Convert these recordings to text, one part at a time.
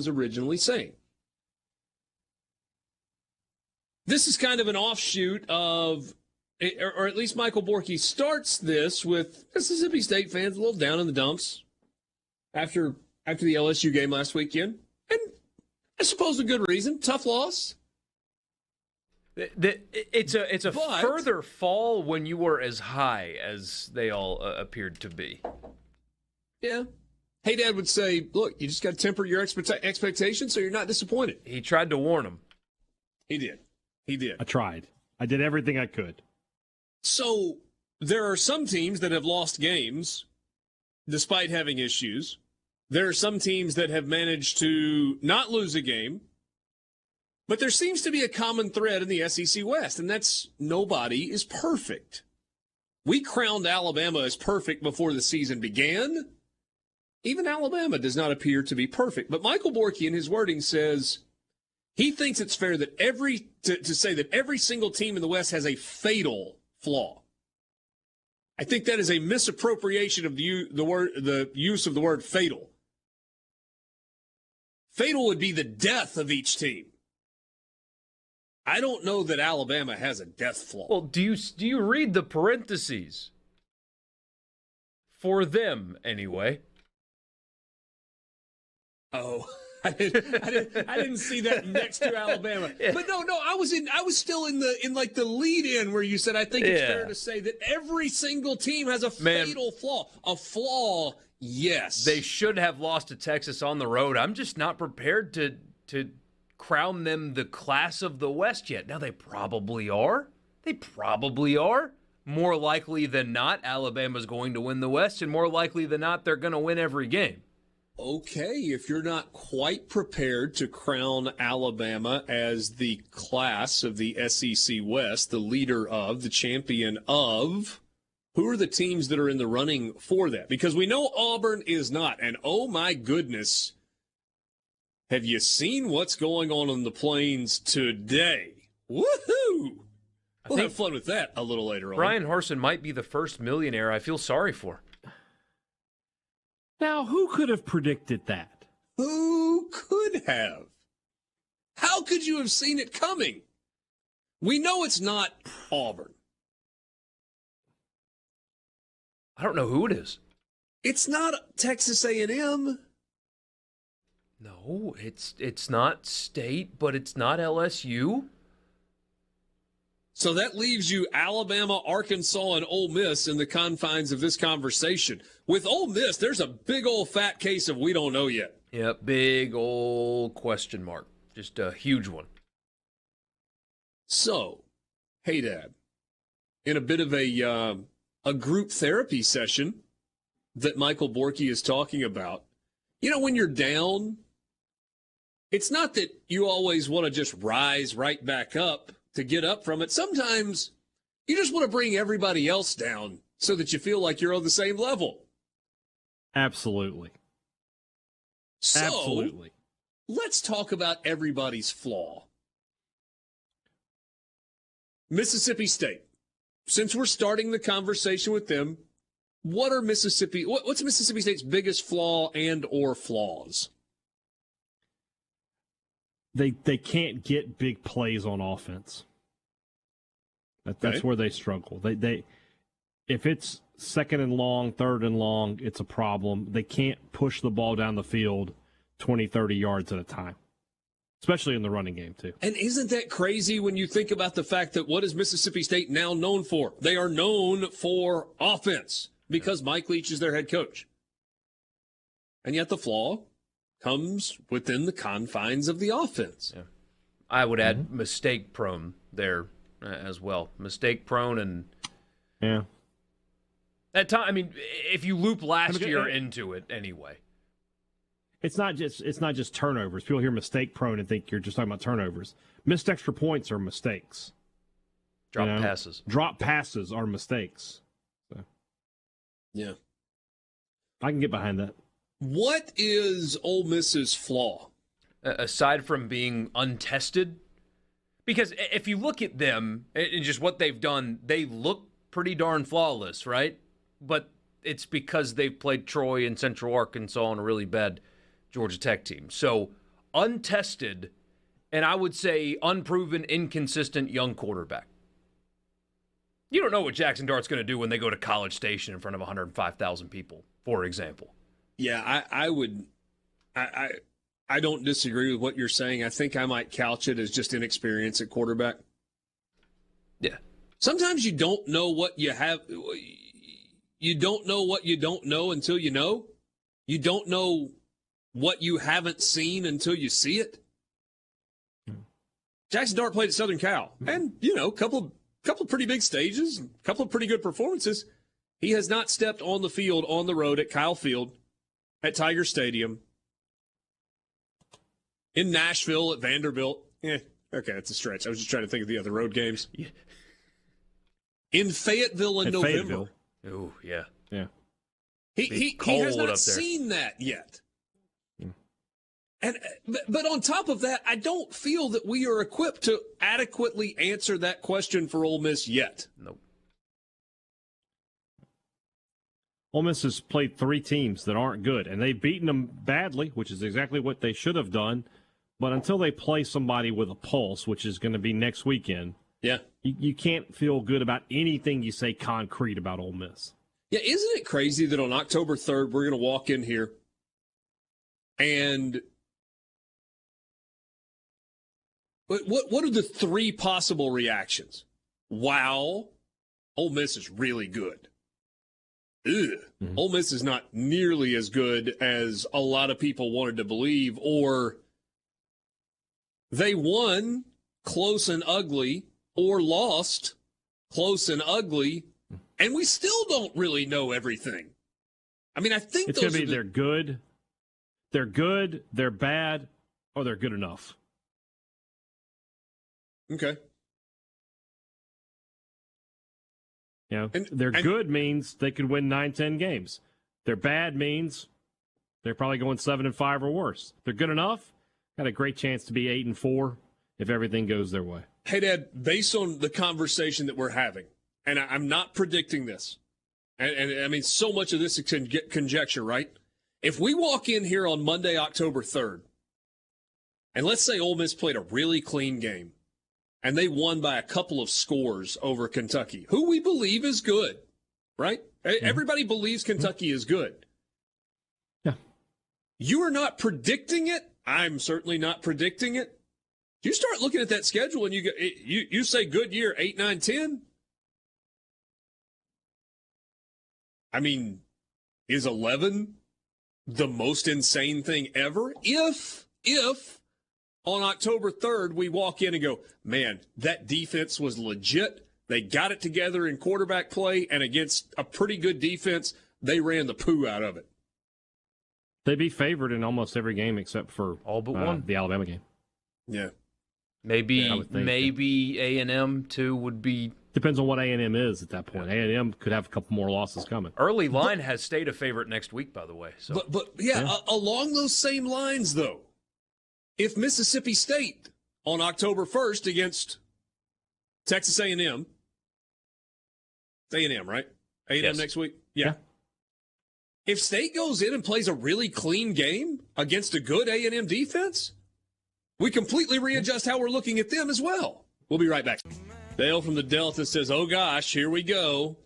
was originally saying. This is kind of an offshoot of, or at least Michael Borky starts this with Mississippi State fans a little down in the dumps after the LSU game last weekend. And I suppose a good reason. Tough loss. It's a further fall when you were as high as they all appeared to be. Yeah. Hey, Dad would say, look, you just got to temper your expectations so you're not disappointed. He tried to warn him. He did. I tried. I did everything I could. So there are some teams that have lost games despite having issues. There are some teams that have managed to not lose a game. But there seems to be a common thread in the SEC West, and that's nobody is perfect. We crowned Alabama as perfect before the season began. Even Alabama does not appear to be perfect. But Michael Borky, in his wording, says he thinks it's fair that to say that every single team in the West has a fatal flaw. I think that is a misappropriation of the use of the word fatal. Fatal would be the death of each team. I don't know that Alabama has a death flaw. Well, do you read the parentheses? For them, anyway. Oh, I didn't see that next to Alabama. Yeah. But no, I was still in the lead in where you said I think it's fair to say that every single team has a fatal flaw. A flaw, yes. They should have lost to Texas on the road. I'm just not prepared to crown them the class of the West yet. Now they probably are. More likely than not, Alabama's going to win the West, and more likely than not, they're going to win every game. Okay, if you're not quite prepared to crown Alabama as the class of the SEC West, the leader of, the champion of, who are the teams that are in the running for that? Because we know Auburn is not, and oh my goodness, have you seen what's going on the Plains today? Woohoo! We'll have fun with that a little later on. Brian Harsin might be the first millionaire I feel sorry for. Now, who could have predicted that? Who could have? How could you have seen it coming? We know it's not Auburn. I don't know who it is. It's not Texas A&M. No, it's not State, but it's not LSU. So that leaves you Alabama, Arkansas, and Ole Miss in the confines of this conversation. With Ole Miss, there's a big old fat case of we don't know yet. Yep, big old question mark. Just a huge one. So, hey, Dad, in a bit of a group therapy session that Michael Borky is talking about, you know, when you're down, it's not that you always want to just rise right back up to get up from it. Sometimes you just want to bring everybody else down so that you feel like you're on the same level. Absolutely. So, absolutely. Let's talk about everybody's flaw. Mississippi State. Since we're starting the conversation with them, what's Mississippi State's biggest flaw and or flaws? They can't get big plays on offense. That's where they struggle. They if it's second and long, third and long, it's a problem. They can't push the ball down the field 20, 30 yards at a time, especially in the running game, too. And isn't that crazy when you think about the fact that what is Mississippi State now known for? They are known for offense because Mike Leach is their head coach. And yet the flaw comes within the confines of the offense. Yeah. I would add mistake prone there as well. Mistake prone and at time. I mean, if you loop last year into it anyway, it's not just turnovers. People hear mistake prone and think you're just talking about turnovers. Missed extra points are mistakes. Drop passes. Drop passes are mistakes. So. Yeah, I can get behind that. What is Ole Miss's flaw? Aside from being untested? Because if you look at them and just what they've done, they look pretty darn flawless, right? But it's because they've played Troy and Central Arkansas on a really bad Georgia Tech team. So untested, and I would say unproven, inconsistent young quarterback. You don't know what Jackson Dart's going to do when they go to College Station in front of 105,000 people, for example. Yeah, I don't disagree with what you're saying. I think I might couch it as just inexperience at quarterback. Yeah. Sometimes you don't know what you have. You don't know what you don't know until you know. You don't know what you haven't seen until you see it. Jackson Dart played at Southern Cal, and couple of pretty big stages, a couple of pretty good performances. He has not stepped on the field on the road at Kyle Field, at Tiger Stadium, in Nashville at Vanderbilt. Okay, it's a stretch. I was just trying to think of the other road games. Yeah. In Fayetteville in November. Oh, yeah. Yeah. He has not seen that yet. And but on top of that, I don't feel that we are equipped to adequately answer that question for Ole Miss yet. Nope. Ole Miss has played 3 teams that aren't good, and they've beaten them badly, which is exactly what they should have done. But until they play somebody with a pulse, which is going to be next weekend, you can't feel good about anything you say concrete about Ole Miss. Yeah, isn't it crazy that on October 3rd, we're going to walk in here and what are the 3 possible reactions? Wow, Ole Miss is really good. Ugh. Mm-hmm. Ole Miss is not nearly as good as a lot of people wanted to believe, or they won close and ugly or lost close and ugly, and we still don't really know everything. I mean, I think it's going to be they're good, they're bad, or they're good enough. Okay. They're good means they could win 9-10 games. They're bad means they're probably going 7-5 or worse. They're good enough, got a great chance to be 8-4 if everything goes their way. Hey, Dad, based on the conversation that we're having, and I'm not predicting this, and I mean, so much of this is conjecture, right? If we walk in here on Monday, October 3rd, and let's say Ole Miss played a really clean game, and they won by a couple of scores over Kentucky, who we believe is good, right? Mm-hmm. Everybody believes Kentucky is good. Yeah. You are not predicting it. I'm certainly not predicting it. You start looking at that schedule and you say good year, 8, 9, 10. I mean, is 11 the most insane thing ever? If on October 3rd, we walk in and go, man, that defense was legit. They got it together in quarterback play, and against a pretty good defense, they ran the poo out of it. They'd be favored in almost every game except for all but one, the Alabama game. Yeah. Maybe A&M, too, would be... Depends on what A&M is at that point. Yeah. A&M could have a couple more losses coming. Early line has stayed a favorite next week, by the way. So. But along those same lines, though, if Mississippi State on October 1st against Texas A&M, it's A&M, right? A&M next week? Yeah. If State goes in and plays a really clean game against a good A&M defense, we completely readjust how we're looking at them as well. We'll be right back. Dale from the Delta says, oh, gosh, here we go.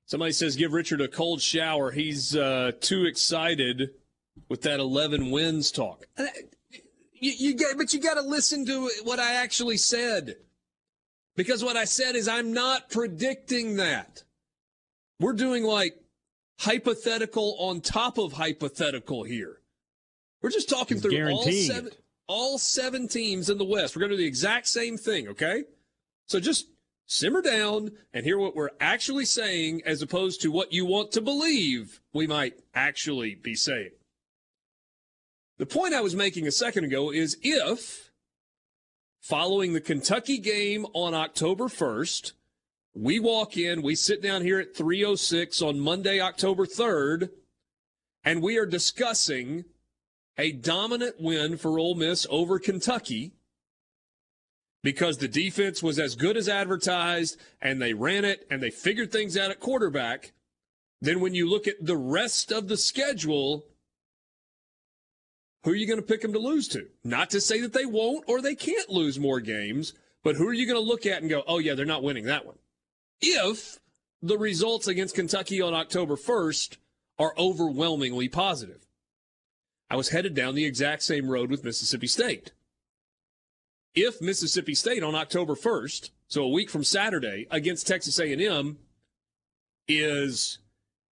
Somebody says give Richard a cold shower. He's too excited with that 11 wins talk. But you got to listen to what I actually said. Because what I said is I'm not predicting that. We're doing like hypothetical on top of hypothetical here. We're just talking through all seven teams in the West. We're going to do the exact same thing, okay? So just simmer down and hear what we're actually saying as opposed to what you want to believe we might actually be saying. The point I was making a second ago is if, following the Kentucky game on October 1st, we walk in, we sit down here at 3:06 on Monday, October 3rd, and we are discussing a dominant win for Ole Miss over Kentucky because the defense was as good as advertised and they ran it and they figured things out at quarterback, then when you look at the rest of the schedule, who are you going to pick them to lose to? Not to say that they won't or they can't lose more games, but who are you going to look at and go, oh, yeah, they're not winning that one? If the results against Kentucky on October 1st are overwhelmingly positive. I was headed down the exact same road with Mississippi State. If Mississippi State on October 1st, so a week from Saturday, against Texas A&M, is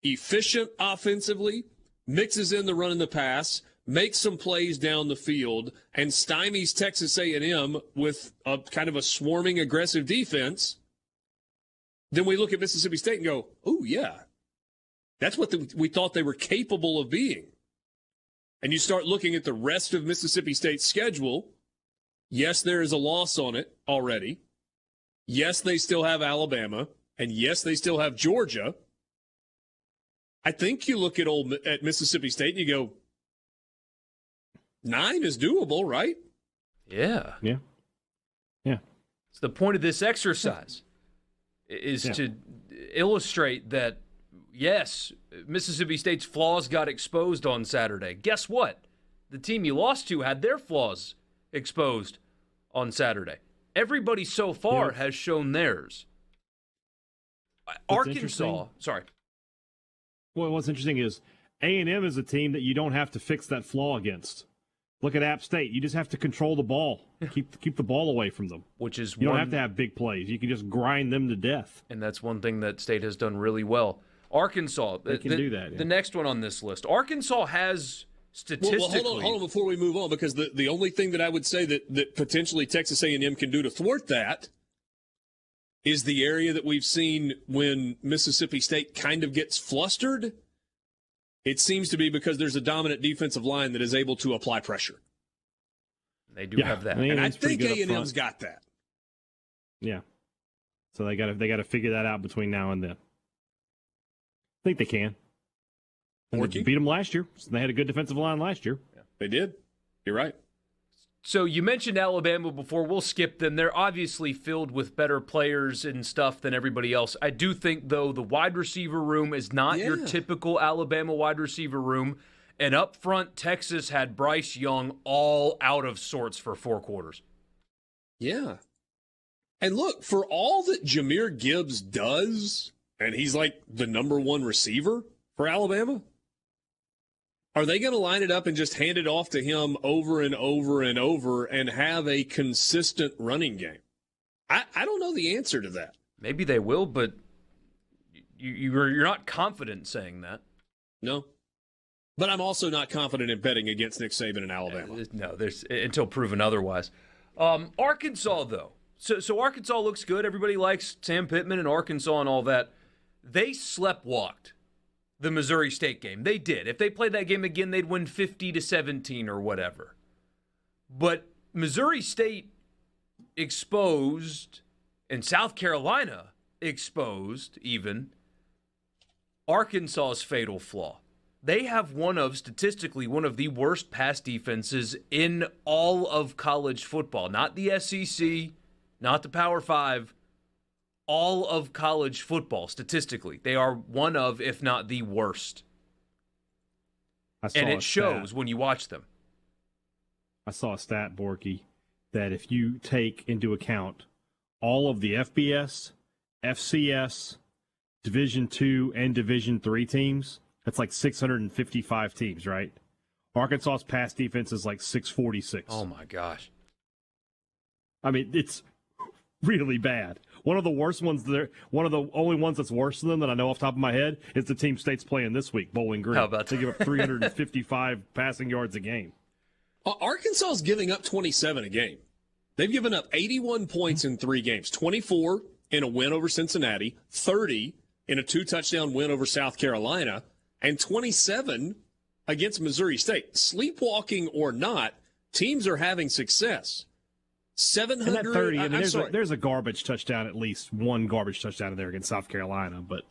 efficient offensively, mixes in the run and the pass, makes some plays down the field, and stymies Texas A&M with a kind of a swarming aggressive defense, then we look at Mississippi State and go, oh, yeah, that's what we thought they were capable of being. And you start looking at the rest of Mississippi State's schedule. Yes, there is a loss on it already. Yes, they still have Alabama. And yes, they still have Georgia. I think you look at Mississippi State and you go, 9 is doable, right? Yeah. Yeah. Yeah. It's the point of this exercise is to illustrate that, yes, Mississippi State's flaws got exposed on Saturday. Guess what? The team you lost to had their flaws exposed on Saturday. Everybody so far has shown theirs. Arkansas, sorry. Well, what's interesting is A&M is a team that you don't have to fix that flaw against. Look at App State. You just have to control the ball. Keep the ball away from them. Which is you don't have to have big plays. You can just grind them to death. And that's one thing that State has done really well. Arkansas, they can do that. Yeah. The next one on this list. Arkansas has statistically. Well, hold on before we move on, because the only thing that I would say that potentially Texas A&M can do to thwart that is the area that we've seen when Mississippi State kind of gets flustered. It seems to be because there's a dominant defensive line that is able to apply pressure. They do have that. And I think A&M's got that. Yeah. So they got to figure that out between now and then. I think they can. They beat them last year. So they had a good defensive line last year. Yeah, they did. You're right. So you mentioned Alabama before. We'll skip them. They're obviously filled with better players and stuff than everybody else. I do think, though, the wide receiver room is not your typical Alabama wide receiver room. And up front, Texas had Bryce Young all out of sorts for 4 quarters. Yeah. And look, for all that Jahmyr Gibbs does, and he's like the number 1 receiver for Alabama, are they going to line it up and just hand it off to him over and over and over and have a consistent running game? I don't know the answer to that. Maybe they will, but you're not confident saying that. No. But I'm also not confident in betting against Nick Saban and Alabama. No, there's until proven otherwise. Arkansas, though. So Arkansas looks good. Everybody likes Sam Pittman and Arkansas and all that. They sleptwalked the Missouri State game. They did. If they played that game again, they'd win 50-17 or whatever. But Missouri State exposed, and South Carolina exposed even, Arkansas's fatal flaw. They have statistically, one of the worst pass defenses in all of college football. Not the SEC, not the Power 5, all of college football, statistically. They are one of, if not the worst. And it shows when you watch them. I saw a stat, Borky, that if you take into account all of the FBS, FCS, Division II, and Division III teams, that's like 655 teams, right? Arkansas's pass defense is like 646. Oh, my gosh. I mean, it's really bad. One of the worst ones there, one of the only ones that's worse than them that I know off the top of my head is the team State's playing this week, Bowling Green. How about that? They give up 355 passing yards a game. Arkansas is giving up 27 a game. They've given up 81 points in 3 games, 24 in a win over Cincinnati, 30 in a 2-touchdown win over South Carolina, and 27 against Missouri State. Sleepwalking or not, teams are having success. 700. And that 30, I mean, there's a garbage touchdown, at least one garbage touchdown in there against South Carolina, but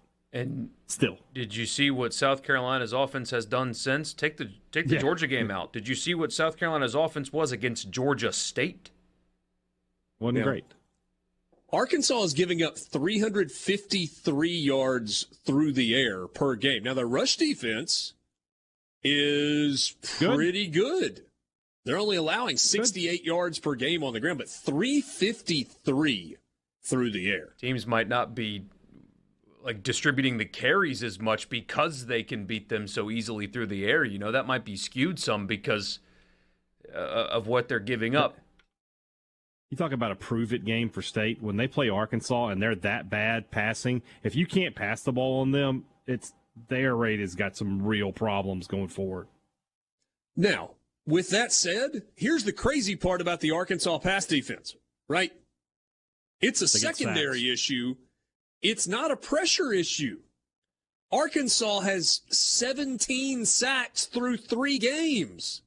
still. Did you see what South Carolina's offense has done since? Take the Georgia game out. Did you see what South Carolina's offense was against Georgia State? Wasn't great. Arkansas is giving up 353 yards through the air per game. Now, their rush defense is pretty good. They're only allowing 68 yards per game on the ground, but 353 through the air. Teams might not be distributing the carries as much because they can beat them so easily through the air. You know, that might be skewed some because of what they're giving up. You talk about a prove-it game for State. When they play Arkansas and they're that bad passing, if you can't pass the ball on them, the air raid has got some real problems going forward. Now, with that said, here's the crazy part about the Arkansas pass defense, right? It's a secondary issue. It's not a pressure issue. Arkansas has 17 sacks through 3 games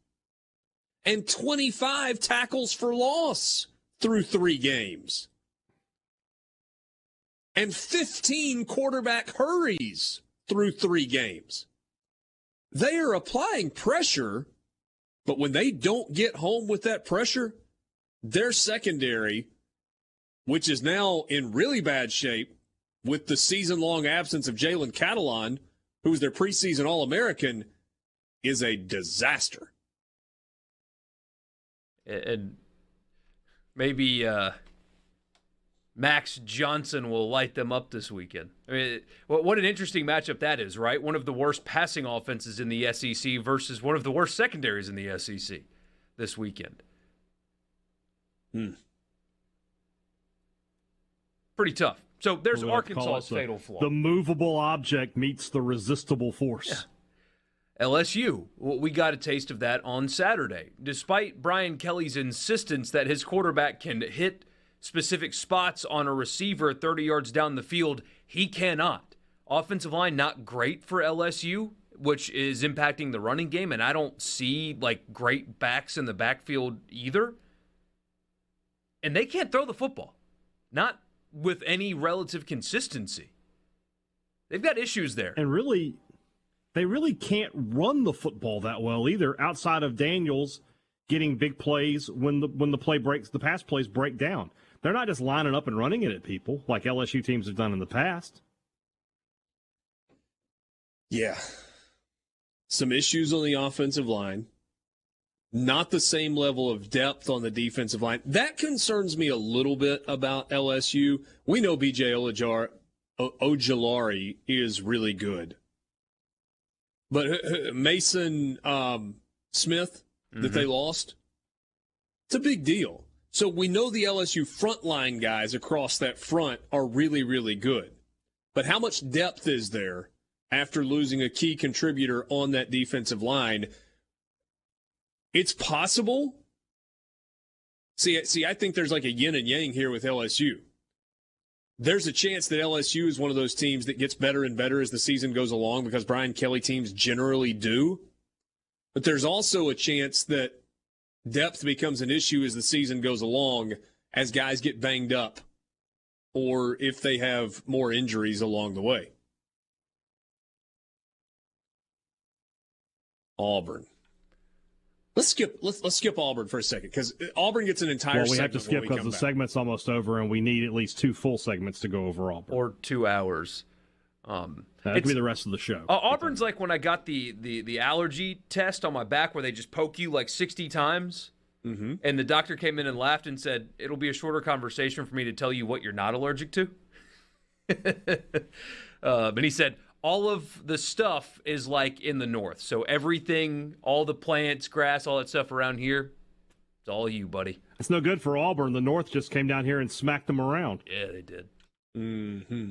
and 25 tackles for loss through 3 games and 15 quarterback hurries through 3 games. They are applying pressure, but when they don't get home with that pressure, their secondary, which is now in really bad shape with the season-long absence of Jalen Catalon, who was their preseason All-American, is a disaster. And maybe Max Johnson will light them up this weekend. I mean, what an interesting matchup that is, right? One of the worst passing offenses in the SEC versus one of the worst secondaries in the SEC this weekend. Pretty tough. So there's Arkansas's fatal flaw. The movable object meets the resistible force. Yeah. LSU, we got a taste of that on Saturday. Despite Brian Kelly's insistence that his quarterback can hit specific spots on a receiver 30 yards down the field, he cannot. Offensive line not great for LSU, which is impacting the running game, and I don't see great backs in the backfield either. And they can't throw the football. Not with any relative consistency. They've got issues there. And really, they really can't run the football that well either, outside of Daniels getting big plays when the play breaks, the pass plays break down. They're not just lining up and running it at people like LSU teams have done in the past. Yeah. Some issues on the offensive line. Not the same level of depth on the defensive line. That concerns me a little bit about LSU. We know B.J. Ojulari is really good. But Mason Smith that they lost, it's a big deal. So we know the LSU frontline guys across that front are really, really good. But how much depth is there after losing a key contributor on that defensive line? It's possible. See, I think there's a yin and yang here with LSU. There's a chance that LSU is one of those teams that gets better and better as the season goes along because Brian Kelly teams generally do. But there's also a chance that depth becomes an issue as the season goes along, as guys get banged up or if they have more injuries along the way. Auburn. Let's skip Auburn for a second because Auburn gets an entire. Well, we have to skip because the segment's almost over, and we need at least 2 full segments to go over Auburn, or 2 hours. That'd be the rest of the show. Auburn's like when I got the allergy test on my back, where they just poke you 60 times, and the doctor came in and laughed and said, "It'll be a shorter conversation for me to tell you what you're not allergic to." But he said, all of the stuff is in the north. So everything, all the plants, grass, all that stuff around here, it's all you, buddy. It's no good for Auburn. The north just came down here and smacked them around. Yeah, they did. Mm-hmm.